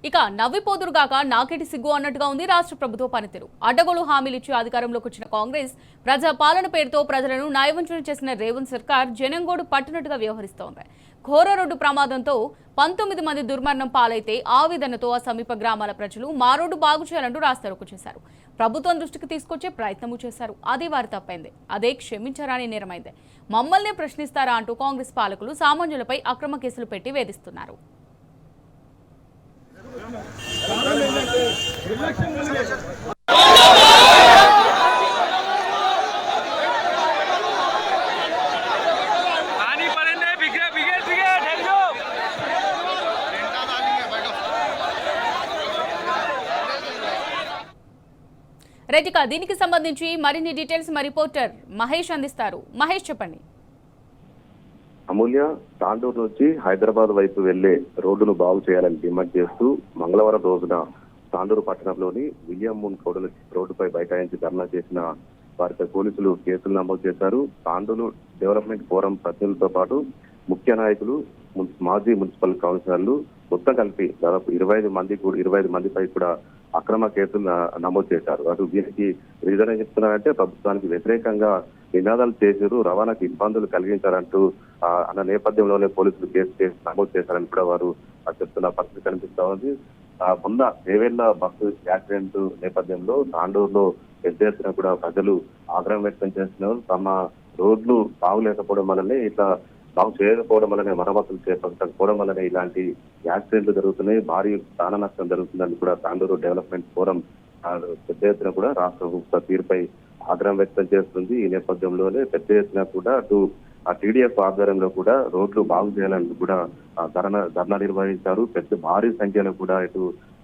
ఇక నవ్విపోదురుగాక నాకెటి సిగ్గు అన్నట్టుగా ఉంది రాష్ట్ర ప్రభుత్వ పనితీరు. అడ్డగోలు హామీలు ఇచ్చి అధికారంలోకి వచ్చిన కాంగ్రెస్ ప్రజా పాలన పేరుతో ప్రజలను న్యాయవంచన చేసిన రేవంత్ సర్కార్ జనంగోడు పట్టినట్టుగా వ్యవహరిస్తోంది. ఘోర రోడ్డు ప్రమాదంతో 19 మంది దుర్మరణం పాలైతే ఆవేదనతో ఆ సమీప గ్రామాల ప్రజలు మా రోడ్డు బాగు చేయాలంటూ రాస్తారోకు చేశారు. ప్రభుత్వం దృష్టికి తీసుకొచ్చే ప్రయత్నము చేశారు. అది వారి తప్పైంది. అదే క్షమించరాని నేరమైంది. మమ్మల్నే ప్రశ్నిస్తారా అంటూ కాంగ్రెస్ పాలకులు సామాన్యులపై అక్రమ కేసులు పెట్టి వేధిస్తున్నారు. రైట్, దీనికి సంబంధించి మరిన్ని డీటెయిల్స్ మా రిపోర్టర్ మహేష్ అందిస్తారు. మహేష్, చెప్పండి. అమూల్య, తాండూరు నుంచి హైదరాబాద్ వైపు వెళ్లే రోడ్డును బాగు చేయాలని డిమాండ్ చేస్తూ మంగళవారం రోజున తాండూరు పట్టణంలోని విలియం మూన్ కోడల రోడ్డుపై బైఠాయించి ధర్నా చేసిన వారిపై పోలీసులు కేసులు నమోదు చేశారు. తాండూరు డెవలప్మెంట్ ఫోరం ప్రతినిధులతో పాటు ముఖ్య నాయకులు, మాజీ మున్సిపల్ కౌన్సిలర్లు మొత్తం కలిపి దాదాపు 25 మందిపై కూడా అక్రమ కేసులు నమోదు చేశారు. అటు దీనికి రీజన్ ఏం చెప్తున్నారంటే ప్రభుత్వానికి వ్యతిరేకంగా నినాదాలు చేశారు, రవాణాకు ఇబ్బందులు కలిగించారంటూ అన్న నేపథ్యంలోనే పోలీసులు కేసు నమోదు చేశారని కూడా వారు చెప్తున్న పరిస్థితి కనిపిస్తా ఉంది. మొన్న దేవేళ్ల బస్సు యాక్సిడెంట్ నేపథ్యంలో తాండూరులో పెద్ద ఎత్తున కూడా ప్రజలు ఆగ్రహం వ్యక్తం చేస్తున్నారు. తమ రోడ్లు బాగులేకపోవడం వల్లనే, ఇట్లా బాగు చేయకపోవడం వల్లనే, మరమ్మతులు చేపట్టకపోవడం వల్లనే ఇలాంటి యాక్సిడెంట్లు జరుగుతున్నాయి, భారీ ప్రాణ నష్టం జరుగుతుందని కూడా తాండూరు డెవలప్మెంట్ ఫోరం పెద్ద ఎత్తున కూడా రాష్ట్ర ప్రభుత్వ తీరుపై ఆగ్రహం వ్యక్తం చేస్తుంది. ఈ నేపథ్యంలోనే పెద్ద ఎత్తున కూడా అటు ఆ టీడీఎఫ్ ఆధ్వర్యంలో కూడా రోడ్లు బాగు చేయాలని కూడా ధర్నా నిర్వహించారు. భారీ సంఖ్యలో కూడా ఇటు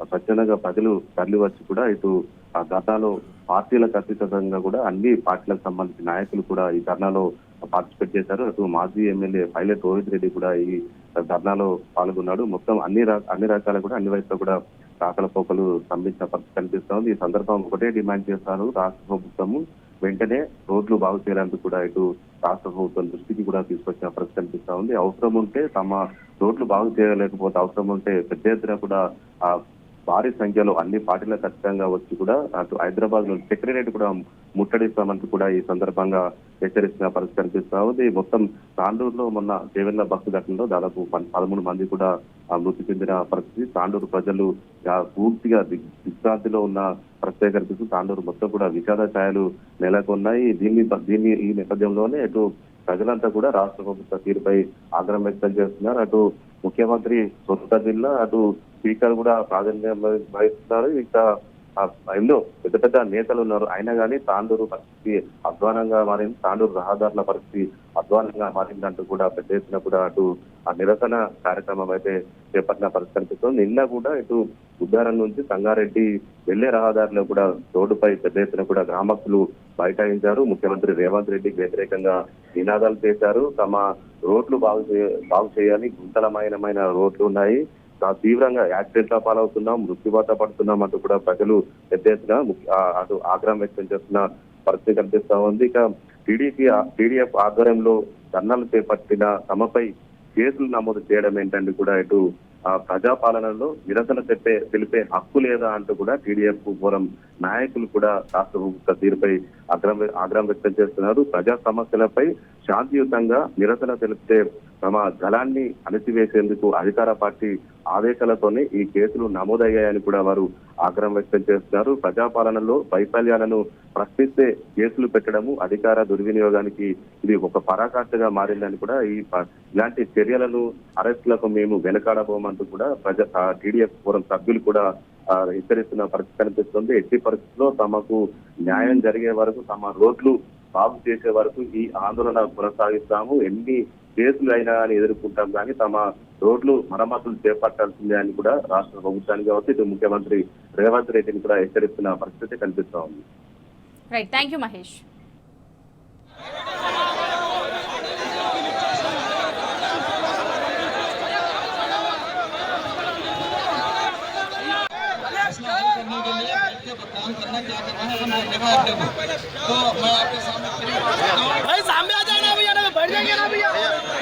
స్వచ్ఛందంగా ప్రజలు తరలి వచ్చి కూడా ఇటు ఆ ధర్నాలో పార్టీలకు అతీతంగా కూడా అన్ని పార్టీలకు సంబంధించిన నాయకులు కూడా ఈ ధర్నాలో పార్టిసిపేట్ చేశారు. అటు మాజీ ఎమ్మెల్యే పైలట్ రోహిత్ రెడ్డి కూడా ఈ ధర్నాలో పాల్గొన్నాడు. మొత్తం అన్ని రకాల కూడా అన్ని వయసులో కూడా రాకల పోకలు స్తంభించిన పరిస్థితి కనిపిస్తోంది. ఈ సందర్భం ఒకటే డిమాండ్ చేస్తారు, రాష్ట్ర ప్రభుత్వము వెంటనే రోడ్లు బాగు చేయాలంటూ కూడా ఇటు రాష్ట్ర ప్రభుత్వం దృష్టికి కూడా తీసుకొచ్చిన పరిస్థితి కనిపిస్తా ఉంది. అవసరం ఉంటే తమ రోడ్లు బాగు చేయలేకపోతే అవసరం ఉంటే పెద్ద ఎత్తున కూడా భారీ సంఖ్యలో అన్ని పార్టీలకు ఖచ్చితంగా వచ్చి కూడా అటు హైదరాబాద్ లో సెక్రటరియట్ కూడా ముట్టడిస్తామంటూ కూడా ఈ సందర్భంగా హెచ్చరిస్తున్న పరిస్థితి కనిపిస్తా ఉంది. మొత్తం తాండూరులో మొన్న దేవేళ్ల బస్సు ఘటనలో దాదాపు 13 మంది కూడా మృతి చెందిన పరిస్థితి. తాండూరు ప్రజలు పూర్తిగా దిగ్భ్రాంతిలో ఉన్న పరిస్థితి కనిపిస్తూ తాండూరు మొత్తం కూడా విషాద ఛాయలు నెలకొన్నాయి. ఈ నేపథ్యంలోనే అటు ప్రజలంతా కూడా రాష్ట్ర ప్రభుత్వ తీరుపై ఆగ్రహం వ్యక్తం చేస్తున్నారు. అటు ముఖ్యమంత్రి సొంత జిల్లా, అటు స్పీకర్ కూడా ప్రాధాన్యం వహిస్తున్నారు. ఇంకా ఎన్నో పెద్ద నేతలు ఉన్నారు. అయినా కానీ తాండూరు పరిస్థితి అధ్వానంగా మారింది, తాండూరు రహదారుల పరిస్థితి అధ్వానంగా మారిందంటూ కూడా పెద్ద ఎత్తున కూడా అటు ఆ నిరసన కార్యక్రమం అయితే చేపట్టిన పరిస్థితి కనిపిస్తుంది. నిన్న కూడా ఇటు ఉద్దారం నుంచి సంగారెడ్డి వెళ్లే రహదారిలో కూడా రోడ్డుపై పెద్ద ఎత్తున కూడా గ్రామస్తులు బైఠాయించారు. ముఖ్యమంత్రి రేవంత్ రెడ్డికి వ్యతిరేకంగా నినాదాలు చేశారు. తమ రోడ్లు బాగు చేయాలి, గుంతలమైన రోడ్లు ఉన్నాయి, తీవ్రంగా యాక్సిడెంట్ల పాలవుతున్నాం, మృత్యువాత పడుతున్నాం అంటూ కూడా ప్రజలు పెద్ద ఎత్తున అటు ఆగ్రహం వ్యక్తం చేస్తున్న పరిస్థితి కనిపిస్తా ఉంది. ఇక టీడీఎఫ్ ఆధ్వర్యంలో ధర్నాలు చేపట్టిన తమపై కేసులు నమోదు చేయడం ఏంటంటే కూడా ఇటు ప్రజాపాలనలో నిరసన తెలిపే హక్కు లేదా అంటూ కూడా టీడీఎఫ్ ఫోరం నాయకులు కూడా రాష్ట్ర ప్రభుత్వ తీరుపై ఆగ్రహం వ్యక్తం చేస్తున్నారు. ప్రజా సమస్యలపై శాంతియుతంగా నిరసన తెలిపితే తమ గళాన్ని అణిచివేసేందుకు అధికార పార్టీ ఆదేశాలతోనే ఈ కేసులు నమోదయ్యాయని కూడా వారు ఆగ్రహం వ్యక్తం చేస్తున్నారు. ప్రజాపాలనలో వైఫల్యాలను ప్రశ్నిస్తే కేసులు పెట్టడము అధికార దుర్వినియోగానికి ఇది ఒక పరాకాష్ఠగా మారిందని కూడా ఇలాంటి చర్యలను అరెస్టులకు మేము వెనకాడబోమంటూ కూడా టీడీఎఫ్ ఫోరం సభ్యులు కూడా హెచ్చరిస్తున్న పరిస్థితి కనిపిస్తుంది. ఎట్టి పరిస్థితుల్లో తమకు న్యాయం జరిగే వరకు, తమ రోడ్లు బాగు చేసే వరకు ఈ ఆందోళన కొనసాగిస్తాము. ఎన్ని కేసులు అయినా కానీ ఎదుర్కొంటాం, కానీ తమ రోడ్లు మరమ్మతులు చేపట్టాల్సిందే అని కూడా రాష్ట్ర ప్రభుత్వానికి కావచ్చు ఇటు ముఖ్యమంత్రి రేవంత్ రెడ్డిని కూడా హెచ్చరిస్తున్న పరిస్థితి కనిపిస్తా ఉంది. Right, thank you Mahesh. भाई सामने आ जाना भैया, बैठ जाएंगे ना भैया।